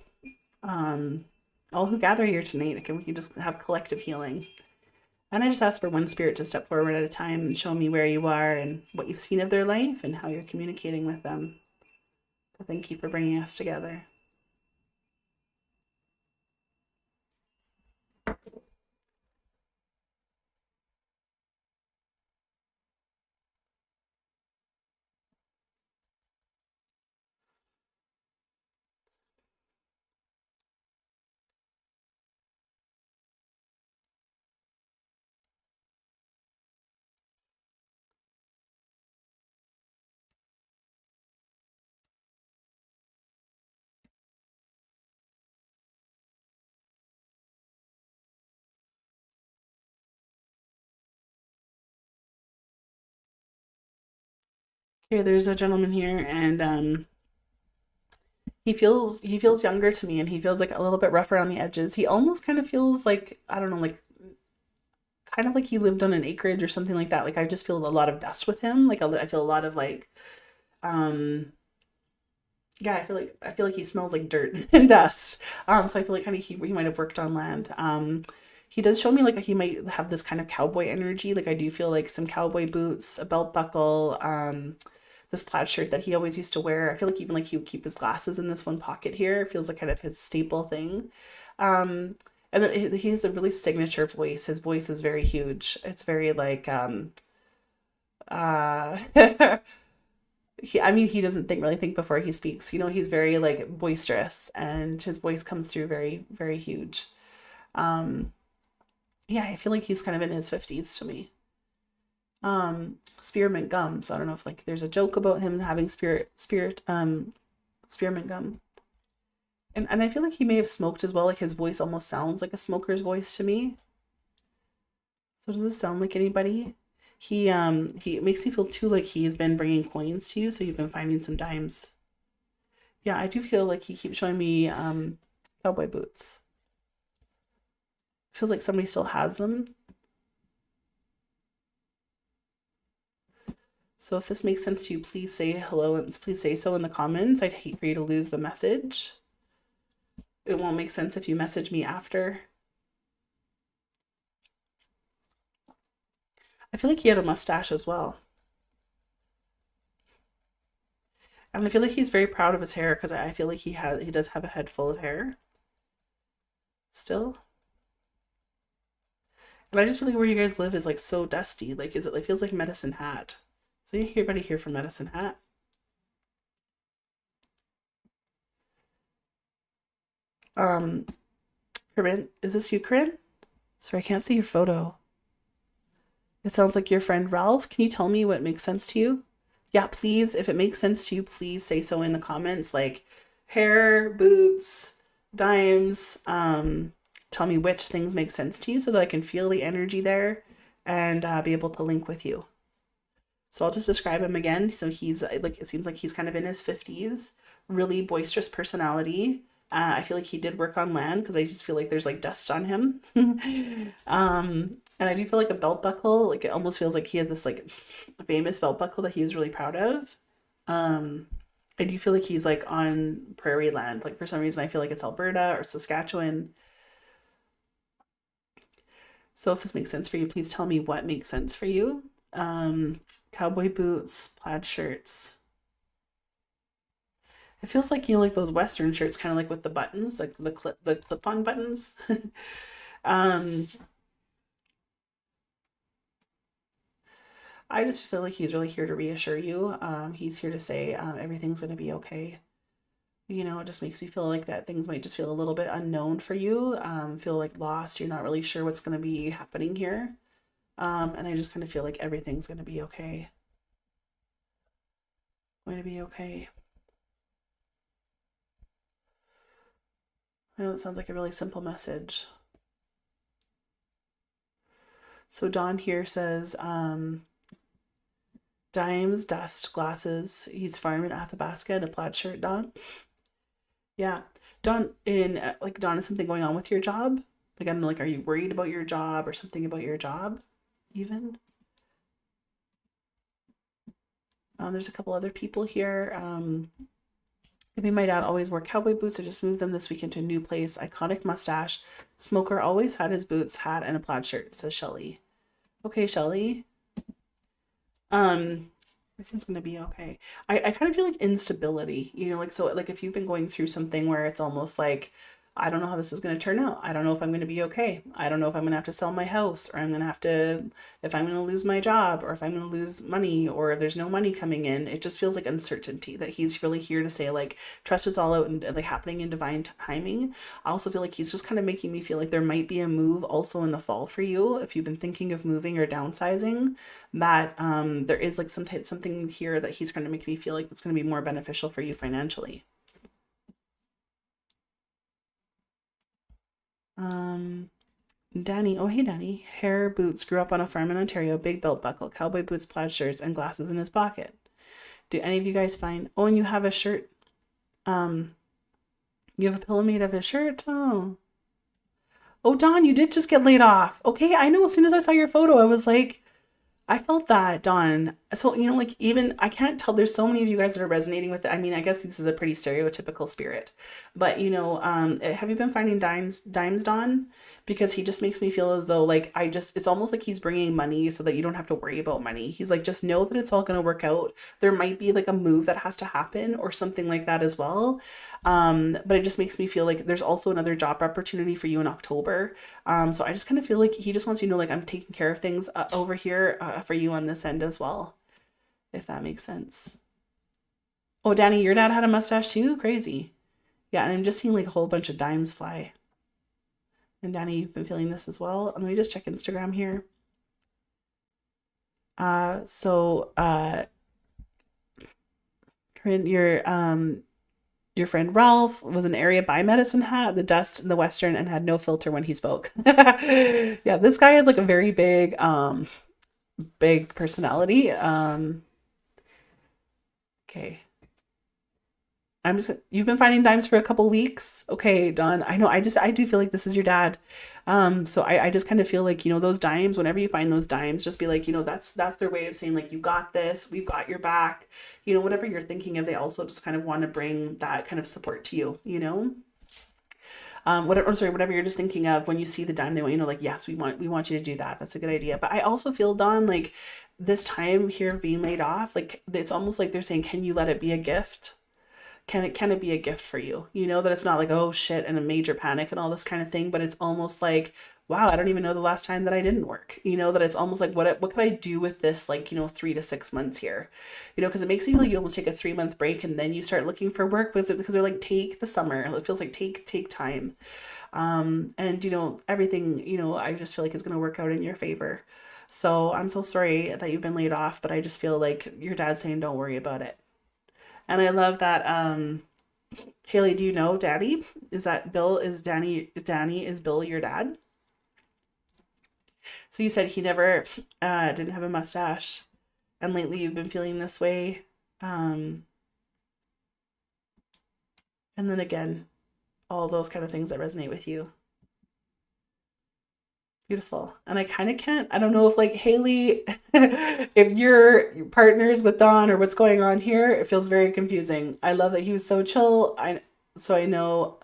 all who gather here tonight. Okay, we can just have collective healing. And I just ask for one spirit to step forward at a time and show me where you are and what you've seen of their life and how you're communicating with them. So thank you for bringing us together. Okay, there's a gentleman here, and he feels younger to me, and he feels like a little bit rough around the edges. He almost kind of feels like, I don't know, like kind of like he lived on an acreage or something like that. Like I just feel a lot of dust with him. Like I feel a lot of like, yeah, I feel like he smells like dirt and dust. So I feel like kind of he might have worked on land. He does show me like he might have this kind of cowboy energy. Like I do feel like some cowboy boots, a belt buckle, this plaid shirt that he always used to wear. I feel like even like he would keep his glasses in this one pocket here. It feels like kind of his staple thing. And then he has a really signature voice. His voice is very huge. It's very like uh he doesn't really think before he speaks. He's very like boisterous, and his voice comes through very, very huge. Um, yeah, I feel like he's kind of in his 50s to me. Spearmint gum. So I don't know if like there's a joke about him having spearmint gum. And I feel like he may have smoked as well. Like his voice almost sounds like a smoker's voice to me. So does this sound like anybody? He makes me feel too like he's been bringing coins to you, so you've been finding some dimes. Yeah, I do feel like he keeps showing me cowboy boots. Feels like somebody still has them. So if this makes sense to you, please say hello and please say so in the comments. I'd hate for you to lose the message. It won't make sense if you message me after. I feel like he had a mustache as well. And I feel like he's very proud of his hair because I feel like he does have a head full of hair still. And I just feel like where you guys live is like so dusty. Like, is it like feels like Medicine Hat? So anybody here from Medicine Hat? Um, Corinne, is this you, Corinne? Sorry, I can't see your photo. It sounds like your friend Ralph. Can you tell me what makes sense to you? Yeah, please. If it makes sense to you, please say so in the comments. Like hair, boots, dimes. Tell me which things make sense to you so that I can feel the energy there and be able to link with you. So I'll just describe him again. So he's like, it seems like he's kind of in his 50s, really boisterous personality. I feel like he did work on land because I just feel like there's like dust on him. And I do feel like a belt buckle, like it almost feels like he has this like famous belt buckle that he was really proud of. Um, I do feel like he's like on prairie land. Like for some reason, I feel like it's Alberta or Saskatchewan. So if this makes sense for you, please tell me what makes sense for you. Cowboy boots, plaid shirts. It feels like, you know, like those Western shirts, kind of like with the buttons, like the clip-on buttons. um, I just feel like he's really here to reassure you. He's here to say everything's going to be okay. You know, it just makes me feel like that things might just feel a little bit unknown for you, feel like lost. You're not really sure what's going to be happening here. And I just kind of feel like everything's going to be okay. Going to be okay. I know that sounds like a really simple message. So Don here says, dimes, dust, glasses. He's farming Athabasca in a plaid shirt, Don. Yeah. Don, like, Don, is something going on with your job? Like, I'm like, are you worried about your job or something about your job even? There's a couple other people here. Maybe my dad always wore cowboy boots. I just moved them this weekend to a new place. Iconic mustache. Smoker always had his boots, hat, and a plaid shirt, says Shelly. Okay, Shelly. Everything's gonna be okay. I kind of feel like instability, you know, like so like if you've been going through something where it's almost like I don't know how this is going to turn out. I don't know if I'm going to be okay. I don't know if I'm going to have to sell my house or I'm going to have to, if I'm going to lose my job or if I'm going to lose money or if there's no money coming in. It just feels like uncertainty that he's really here to say, like, trust is all out and like happening in divine timing. I also feel like he's just kind of making me feel like there might be a move also in the fall for you. If you've been thinking of moving or downsizing, that there is like something here that he's going to make me feel like it's going to be more beneficial for you financially. Danny, oh hey Danny, hair, boots, grew up on a farm in Ontario, big belt buckle, cowboy boots, plaid shirts, and glasses in his pocket. Do any of you guys find, oh, and you have a shirt, um, you have a pillow made of his shirt? Oh. Oh, Don, you did just get laid off. Okay, I know as soon as I saw your photo, I was like, I felt that, Dawn. So, you know, like even I can't tell, there's so many of you guys that are resonating with it. I mean, I guess this is a pretty stereotypical spirit, but you know, have you been finding dimes, Dawn? Because he just makes me feel as though like it's almost like he's bringing money so that you don't have to worry about money. He's like, just know that it's all going to work out. There might be like a move that has to happen or something like that as well. But it just makes me feel like there's also another job opportunity for you in October. So I just kind of feel like he just wants you to know, like, I'm taking care of things over here for you on this end as well, if that makes sense. Oh, Danny, your dad had a mustache too? Crazy. Yeah, and I'm just seeing like a whole bunch of dimes fly. And Danny, you've been feeling this as well. Let me just check Instagram here. Your friend Ralph was an area by Medicine Hat, the dust in the Western, and had no filter when he spoke. Yeah, this guy has like a very big personality. Okay. You've been finding dimes for a couple weeks. Okay, Don. I know, I do feel like this is your dad. So I just kind of feel like, you know, those dimes, whenever you find those dimes, just be like, you know, that's their way of saying like, you got this, we've got your back, you know, whatever you're thinking of, they also just kind of want to bring that kind of support to you, you know? whatever you're just thinking of when you see the dime, they want, like, yes, we want you to do that. That's a good idea. But I also feel, Dawn, like this time here being laid off, like it's almost like they're saying, can you let it be a gift? Can it be a gift for you? That it's not like, oh shit, and a major panic and all this kind of thing, but it's almost like, wow, I don't even know the last time that I didn't work. That it's almost like, what could I do with this, like, 3 to 6 months here? Because it makes me feel like you almost take a 3 month break and then you start looking for work because they're like, take the summer. It feels like take time. And everything, I just feel like it's going to work out in your favor. So I'm so sorry that you've been laid off, but I just feel like your dad's saying, don't worry about it. And I love that. Haley, do you know Daddy? Is that Bill? Is Danny? Is Bill your dad? So you said he never didn't have a mustache, and lately you've been feeling this way. Um, and then again, all those kind of things that resonate with you. Beautiful. And I kind of can't, I don't know if like Haley, if your partners with Don or what's going on here, it feels very confusing. I love that he was so chill. So I know,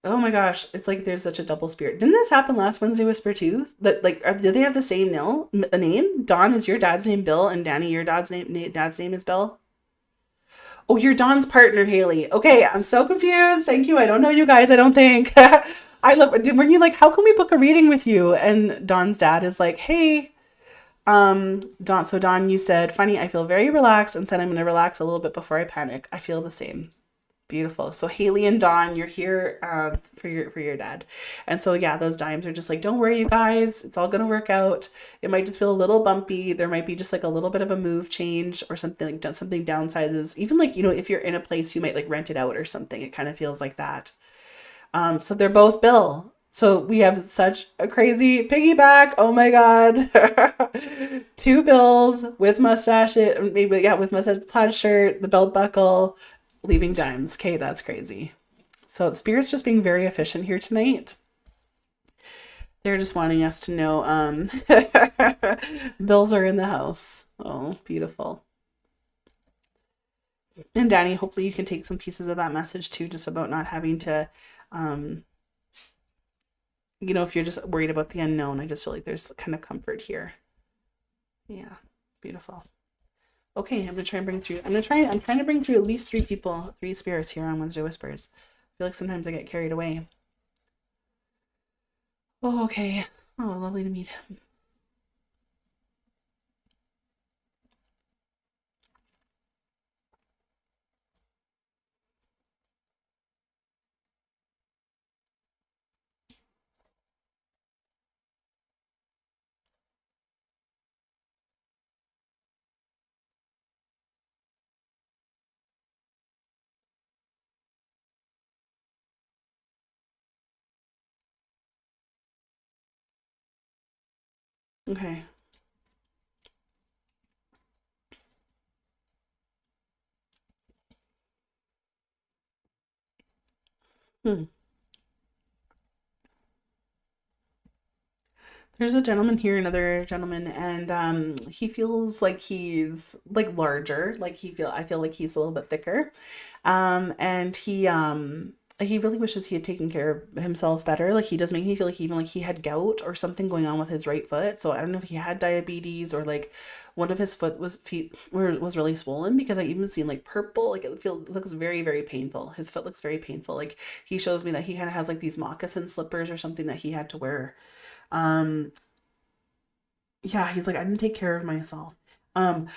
oh my gosh, it's like there's such a double spirit. Didn't this happen last Wednesday Whisper too? That like, do they have the same name? Don is your dad's name, Bill, and Danny, your dad's name is Bill? Oh, you're Don's partner, Haley. Okay, I'm so confused. Thank you. I don't know you guys, I don't think. I love, when you like, how can we book a reading with you? And Don's dad is like, hey, Don, you said, funny, I feel very relaxed and said I'm going to relax a little bit before I panic. I feel the same. Beautiful. So Haley and Dawn, you're here for your dad. And so yeah, those dimes are just like, don't worry, you guys, it's all gonna work out. It might just feel a little bumpy. There might be just like a little bit of a move change or something, like something downsizes. Even like, if you're in a place, you might like rent it out or something. It kind of feels like that. So they're both Bill. So we have such a crazy piggyback. Oh my God. Two Bills with mustache, maybe, yeah, with mustache, plaid shirt, the belt buckle, leaving dimes. Okay, that's crazy. So Spirit's just being very efficient here tonight. They're just wanting us to know bills are in the house. Oh, beautiful. And Danny, hopefully you can take some pieces of that message too, just about not having to, if you're just worried about the unknown. I just feel like there's kind of comfort here. Yeah, beautiful. Okay, I'm trying to bring through at least three spirits here on Wednesday Whispers. I feel like sometimes I get carried away. Oh, okay. Oh, lovely to meet him. Okay. Hmm. There's a gentleman here, another gentleman, and he feels like he's like larger. I feel like he's a little bit thicker. And he really wishes he had taken care of himself better. Like he does make me feel like even like he had gout or something going on with his right foot. So I don't know if he had diabetes or like one of his feet was really swollen, because I even seen like purple, like it looks very, very painful. His foot looks very painful. Like he shows me that he kind of has like these moccasin slippers or something that he had to wear. Um, yeah, he's like, I didn't take care of myself. Um,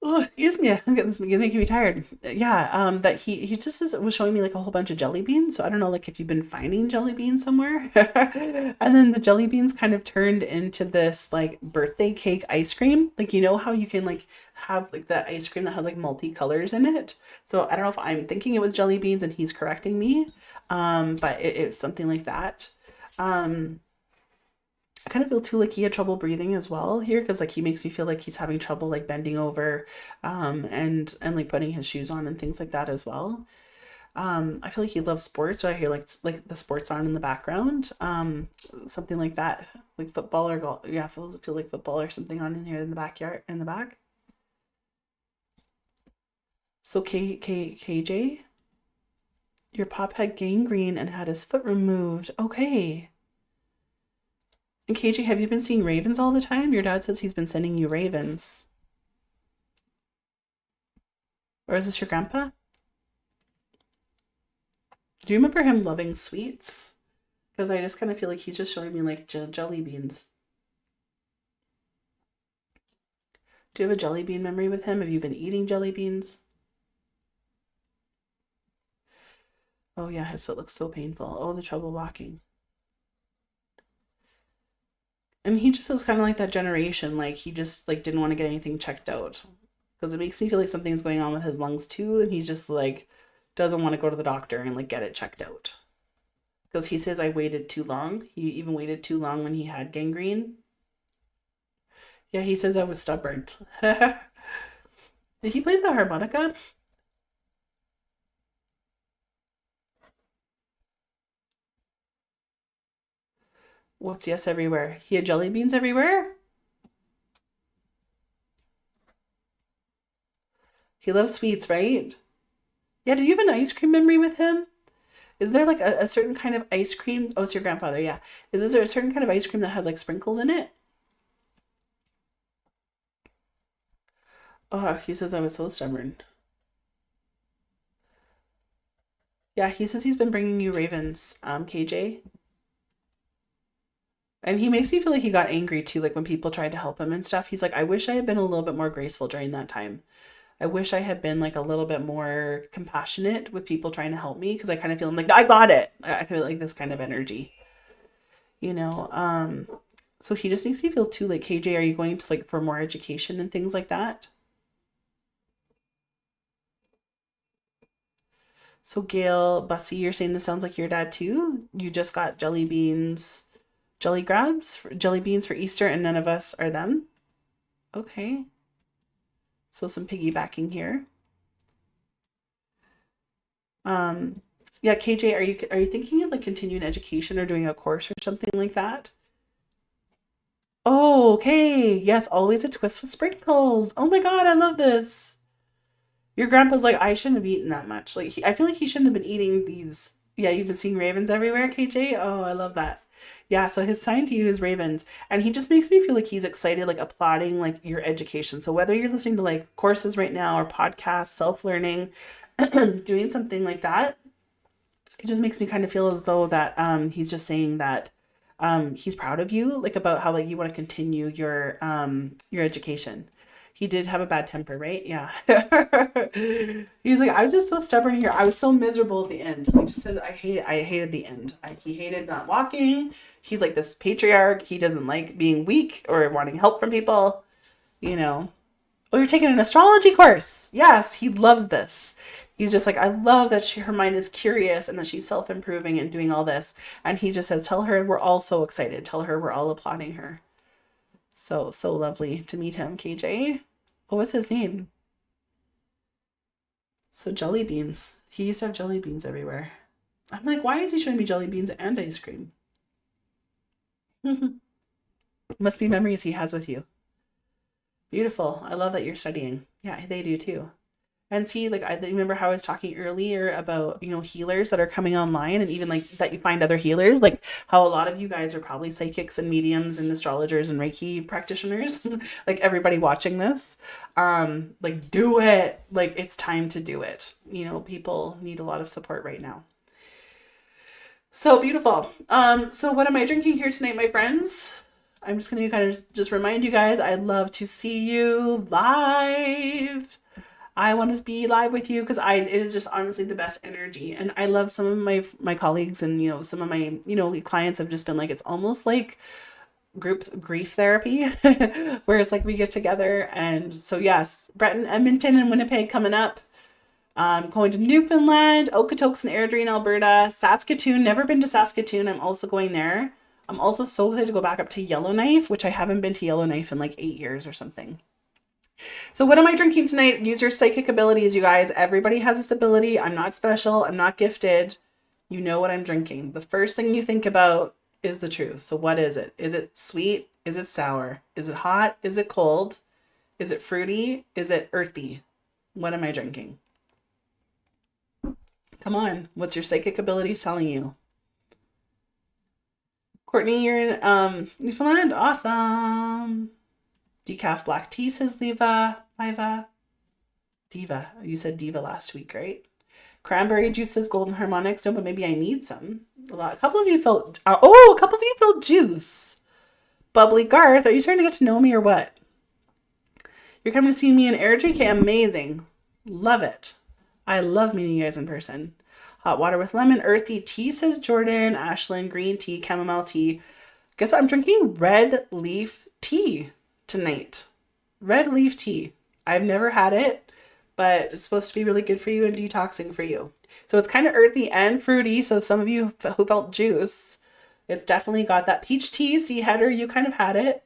oh, excuse me, I'm getting this is making me tired. Yeah, that he just was showing me like a whole bunch of jelly beans. So I don't know, like if you've been finding jelly beans somewhere. And then the jelly beans kind of turned into this like birthday cake ice cream. Like how you can like have like that ice cream that has like multicolors in it. So I don't know if I'm thinking it was jelly beans and he's correcting me. But it's something like that. Um, I kind of feel too like he had trouble breathing as well here, because like he makes me feel like he's having trouble like bending over, and like putting his shoes on and things like that as well. I feel like he loves sports, so I hear like the sports on in the background, something like that, like football or golf. Yeah, feel like football or something on in here in the backyard in the back. So KJ, your pop had gangrene and had his foot removed. Okay. And KJ, have you been seeing ravens all the time? Your dad says he's been sending you ravens. Or is this your grandpa? Do you remember him loving sweets? Because I just kind of feel like he's just showing me like jelly beans. Do you have a jelly bean memory with him? Have you been eating jelly beans? Oh yeah, his foot looks so painful. Oh, the trouble walking. And he just was kind of like that generation, like he just like didn't want to get anything checked out. Because it makes me feel like something's going on with his lungs too, and he's just like doesn't want to go to the doctor and like get it checked out. Because he says I waited too long. He even waited too long when he had gangrene. Yeah, he says I was stubborn. Did he play the harmonica? What's yes everywhere? He had jelly beans everywhere? He loves sweets, right? Yeah, did you have an ice cream memory with him? Is there like a certain kind of ice cream? Oh, it's your grandfather, yeah. Is there a certain kind of ice cream that has like sprinkles in it? Oh, he says I was so stubborn. Yeah, he says he's been bringing you ravens, KJ. And he makes me feel like he got angry too, like when people tried to help him and stuff. He's like, I wish I had been a little bit more graceful during that time. I wish I had been like a little bit more compassionate with people trying to help me because I kind of feel I'm like, I got it. I feel like this kind of energy, you know. So he just makes me feel too like, KJ, are you going to like for more education and things like that? So Gail, Bussy, you're saying this sounds like your dad too? You just got jelly beans, jelly beans for Easter, and none of us are them. Okay. So some piggybacking here. Um, yeah, KJ, are you thinking of like continuing education or doing a course or something like that? Oh, okay. Yes, always a twist with sprinkles. Oh my God, I love this. Your grandpa's like, I shouldn't have eaten that much. Like, I feel like he shouldn't have been eating these. Yeah, you've been seeing ravens everywhere, KJ. Oh, I love that. Yeah, so his sign to you is ravens, and he just makes me feel like he's excited, like applauding like your education. So whether you're listening to like courses right now or podcasts, self-learning, doing something like that, it just makes me kind of feel as though that he's just saying that he's proud of you, like about how like you want to continue your education. He did have a bad temper, right? Yeah. He's like, I was just so stubborn here. I was so miserable at the end. He just said, I hated the end. He hated not walking. He's like this patriarch. He doesn't like being weak or wanting help from people, you know. Oh, you're taking an astrology course. Yes, he loves this. He's just like, I love that her mind is curious and that she's self-improving and doing all this. And he just says, tell her we're all so excited. Tell her we're all applauding her. So, so lovely to meet him, KJ. What was his name? So jelly beans. He used to have jelly beans everywhere. I'm like, why is he showing me jelly beans and ice cream? Must be memories he has with you. Beautiful. I love that you're studying. Yeah, they do too. And see, like I remember how I was talking earlier about, healers that are coming online and even like that you find other healers, like how a lot of you guys are probably psychics and mediums and astrologers and Reiki practitioners, like everybody watching this. Like do it. Like it's time to do it. People need a lot of support right now. So beautiful. So what am I drinking here tonight, my friends? I'm just going to kind of just remind you guys, I'd love to see you live. I want to be live with you because it is just honestly the best energy. And I love some of my colleagues and, some of my, clients have just been like, it's almost like group grief therapy where it's like we get together. And so, yes, Breton, Edmonton and Winnipeg coming up. I'm going to Newfoundland, Okotoks and Airdrie, Alberta, Saskatoon. Never been to Saskatoon. I'm also going there. I'm also so excited to go back up to Yellowknife, which I haven't been to Yellowknife in like 8 years or something. So what am I drinking tonight? Use your psychic abilities, you guys. Everybody has this ability. I'm not special. I'm not gifted. You know what I'm drinking. The first thing you think about is the truth. So what is it? Is it sweet? Is it sour? Is it hot? Is it cold? Is it fruity? Is it earthy? What am I drinking? Come on. What's your psychic abilities telling you? Courtney, you're in Newfoundland. Awesome. Decaf black tea, says Leva. Diva. You said diva last week, right? Cranberry juice, says golden harmonics. No, but maybe I need some. A couple of you felt juice. Bubbly Garth, are you starting to get to know me or what? You're coming to see me in Airdrie? Okay, amazing. Love it. I love meeting you guys in person. Hot water with lemon, earthy tea, says Jordan. Ashlyn, green tea, chamomile tea. Guess what? I'm drinking red leaf tea tonight. Red leaf tea. I've never had it, but it's supposed to be really good for you and detoxing for you. So it's kind of earthy and fruity. So some of you who felt juice, it's definitely got that peach tea. See, Heather, you kind of had it.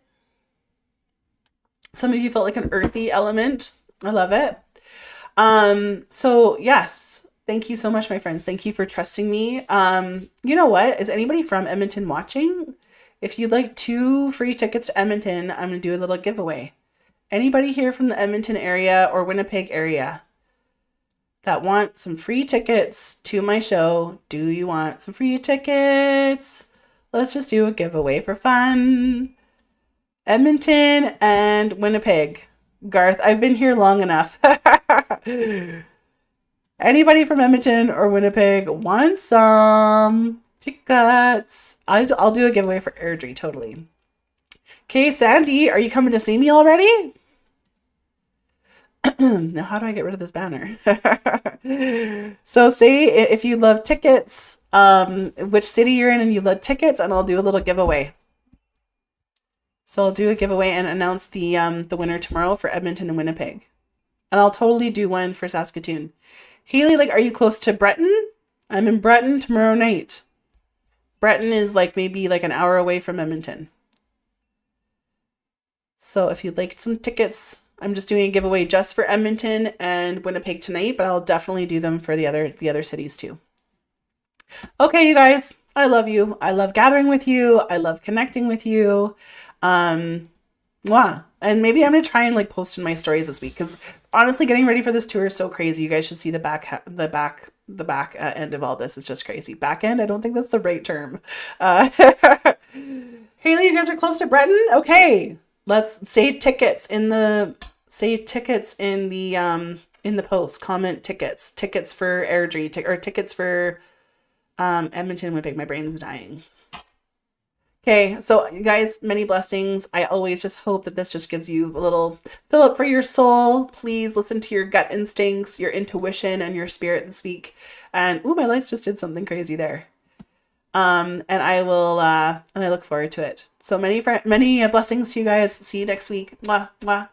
Some of you felt like an earthy element. I love it. So yes, thank you so much, my friends. Thank you for trusting me. You know what? Is anybody from Edmonton watching? If you'd like 2 free tickets to Edmonton, I'm going to do a little giveaway. Anybody here from the Edmonton area or Winnipeg area that want some free tickets to my show? Do you want some free tickets? Let's just do a giveaway for fun. Edmonton and Winnipeg. Garth, I've been here long enough. Anybody from Edmonton or Winnipeg want some tickets? I'll do a giveaway for Airdrie, totally. Okay, Sandy, are you coming to see me already? Now, how do I get rid of this banner? So say if you love tickets, which city you're in and you love tickets, and I'll do a little giveaway. So I'll do a giveaway and announce the winner tomorrow for Edmonton and Winnipeg. And I'll totally do one for Saskatoon. Haley, like, are you close to Breton? I'm in Breton tomorrow night. Breton is like maybe like an hour away from Edmonton. So if you'd like some tickets, I'm just doing a giveaway just for Edmonton and Winnipeg tonight, but I'll definitely do them for the other cities too. Okay, you guys, I love you. I love gathering with you. I love connecting with you. Mwah. And maybe I'm going to try and like post in my stories this week, because honestly, getting ready for this tour is so crazy. You guys should see the back end of all this. Is just crazy. Back end? I don't think that's the right term. Haley, you guys are close to Breton? Okay. Let's say tickets in the post. Comment tickets for Airdrie, or tickets for Edmonton, Winnipeg. My brain's dying. Okay, so you guys, many blessings. I always just hope that this just gives you a little fill up for your soul. Please listen to your gut instincts, your intuition, and your spirit this week. And ooh, my lights just did something crazy there. And I will, and I look forward to it. So many blessings to you guys. See you next week. Mwah, mwah.